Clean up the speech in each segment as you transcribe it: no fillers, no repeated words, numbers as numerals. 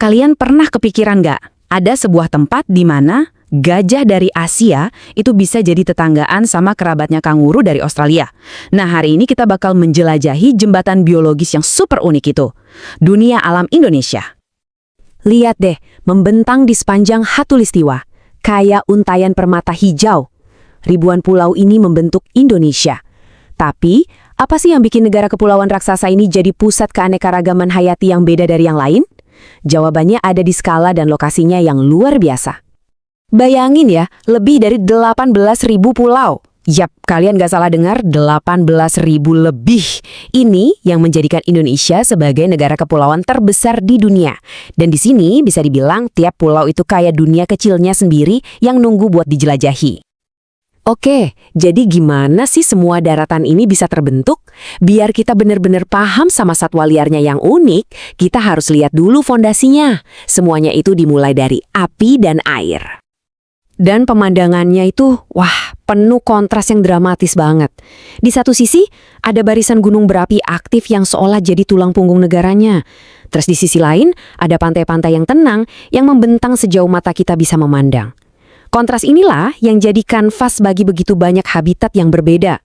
Kalian pernah kepikiran nggak? Ada sebuah tempat di mana gajah dari Asia itu bisa jadi tetanggaan sama kerabatnya kanguru dari Australia. Nah, hari ini kita bakal menjelajahi jembatan biologis yang super unik itu. Dunia alam Indonesia. Lihat deh, membentang di sepanjang Khatulistiwa. Kayak untayan permata hijau. Ribuan pulau ini membentuk Indonesia. Tapi, apa sih yang bikin negara kepulauan raksasa ini jadi pusat keanekaragaman hayati yang beda dari yang lain? Jawabannya ada di skala dan lokasinya yang luar biasa. Bayangin ya, lebih dari 18.000 pulau. Yap, kalian gak salah dengar, 18.000 lebih. Ini yang menjadikan Indonesia sebagai negara kepulauan terbesar di dunia. Dan di sini bisa dibilang tiap pulau itu kayak dunia kecilnya sendiri yang nunggu buat dijelajahi. Oke, jadi gimana sih semua daratan ini bisa terbentuk? Biar kita benar-benar paham sama satwa liarnya yang unik, kita harus lihat dulu fondasinya. Semuanya itu dimulai dari api dan air. Dan pemandangannya itu, wah, penuh kontras yang dramatis banget. Di satu sisi, ada barisan gunung berapi aktif yang seolah jadi tulang punggung negaranya. Terus di sisi lain, ada pantai-pantai yang tenang yang membentang sejauh mata kita bisa memandang. Kontras inilah yang jadi kanvas bagi begitu banyak habitat yang berbeda.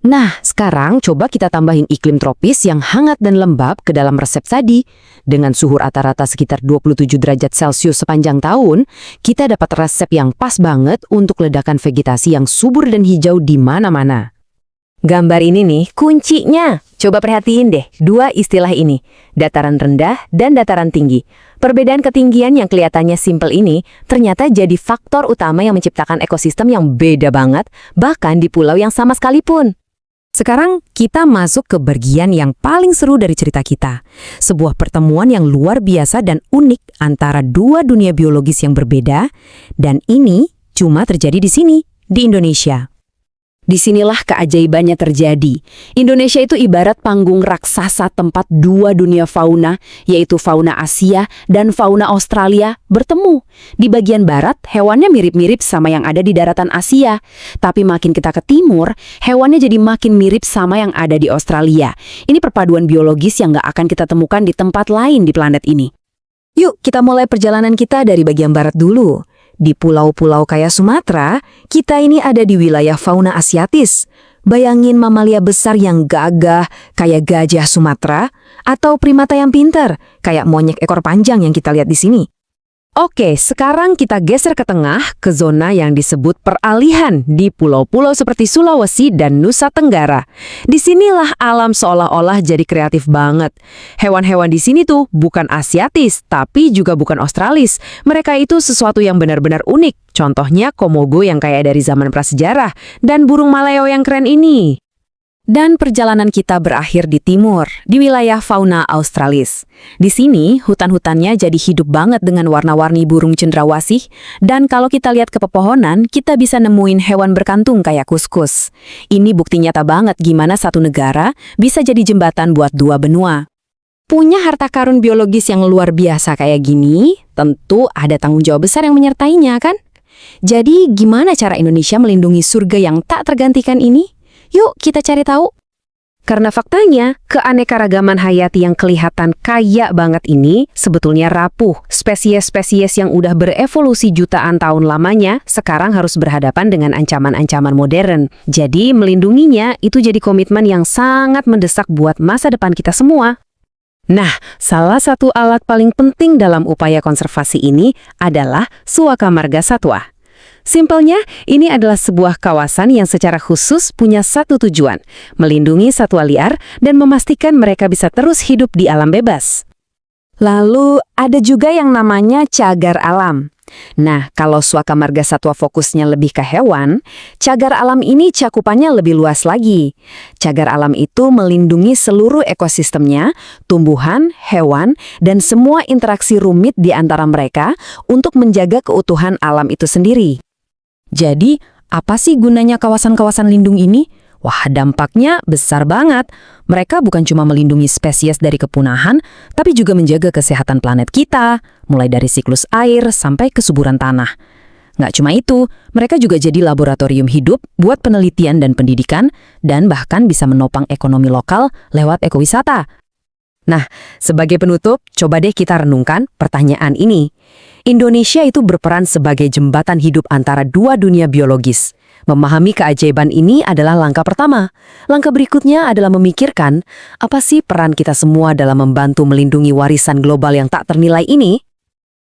Nah, sekarang coba kita tambahin iklim tropis yang hangat dan lembab ke dalam resep tadi. Dengan suhu rata-rata sekitar 27 derajat Celcius sepanjang tahun, kita dapat resep yang pas banget untuk ledakan vegetasi yang subur dan hijau di mana-mana. Gambar ini nih kuncinya. Coba perhatiin deh dua istilah ini, dataran rendah dan dataran tinggi. Perbedaan ketinggian yang kelihatannya simpel ini ternyata jadi faktor utama yang menciptakan ekosistem yang beda banget, bahkan di pulau yang sama sekalipun. Sekarang kita masuk ke bagian yang paling seru dari cerita kita. Sebuah pertemuan yang luar biasa dan unik antara dua dunia biologis yang berbeda, dan ini cuma terjadi di sini, di Indonesia. Disinilah keajaibannya terjadi. Indonesia itu ibarat panggung raksasa tempat dua dunia fauna, yaitu fauna Asia dan fauna Australia, bertemu. Di bagian barat, hewannya mirip-mirip sama yang ada di daratan Asia. Tapi makin kita ke timur, hewannya jadi makin mirip sama yang ada di Australia. Ini perpaduan biologis yang nggak akan kita temukan di tempat lain di planet ini. Yuk, kita mulai perjalanan kita dari bagian barat dulu. Di pulau-pulau kayak Sumatera, kita ini ada di wilayah fauna Asiatis. Bayangin mamalia besar yang gagah kayak gajah Sumatera atau primata yang pintar kayak monyet ekor panjang yang kita lihat di sini. Oke, sekarang kita geser ke tengah ke zona yang disebut peralihan di pulau-pulau seperti Sulawesi dan Nusa Tenggara. Disinilah alam seolah-olah jadi kreatif banget. Hewan-hewan di sini tuh bukan Asiatis, tapi juga bukan Australis. Mereka itu sesuatu yang benar-benar unik. Contohnya komodo yang kayak dari zaman prasejarah dan burung maleo yang keren ini. Dan perjalanan kita berakhir di timur, di wilayah fauna Australis. Di sini, hutan-hutannya jadi hidup banget dengan warna-warni burung cendrawasih, dan kalau kita lihat ke pepohonan, kita bisa nemuin hewan berkantung kayak kuskus. Ini bukti nyata banget gimana satu negara bisa jadi jembatan buat dua benua. Punya harta karun biologis yang luar biasa kayak gini, tentu ada tanggung jawab besar yang menyertainya, kan? Jadi, gimana cara Indonesia melindungi surga yang tak tergantikan ini? Yuk kita cari tahu. Karena faktanya, keanekaragaman hayati yang kelihatan kaya banget ini sebetulnya rapuh. Spesies-spesies yang udah berevolusi jutaan tahun lamanya sekarang harus berhadapan dengan ancaman-ancaman modern. Jadi melindunginya itu jadi komitmen yang sangat mendesak buat masa depan kita semua. Nah, salah satu alat paling penting dalam upaya konservasi ini adalah Suaka Marga Satwa. Simpelnya, ini adalah sebuah kawasan yang secara khusus punya satu tujuan, melindungi satwa liar dan memastikan mereka bisa terus hidup di alam bebas. Lalu, ada juga yang namanya cagar alam. Nah, kalau Suaka Marga Satwa fokusnya lebih ke hewan, cagar alam ini cakupannya lebih luas lagi. Cagar alam itu melindungi seluruh ekosistemnya, tumbuhan, hewan, dan semua interaksi rumit di antara mereka untuk menjaga keutuhan alam itu sendiri. Jadi, apa sih gunanya kawasan-kawasan lindung ini? Wah, dampaknya besar banget. Mereka bukan cuma melindungi spesies dari kepunahan, tapi juga menjaga kesehatan planet kita, mulai dari siklus air sampai kesuburan tanah. Nggak cuma itu, mereka juga jadi laboratorium hidup buat penelitian dan pendidikan, dan bahkan bisa menopang ekonomi lokal lewat ekowisata. Nah, sebagai penutup, coba deh kita renungkan pertanyaan ini. Indonesia itu berperan sebagai jembatan hidup antara dua dunia biologis. Memahami keajaiban ini adalah langkah pertama. Langkah berikutnya adalah memikirkan, apa sih peran kita semua dalam membantu melindungi warisan global yang tak ternilai ini?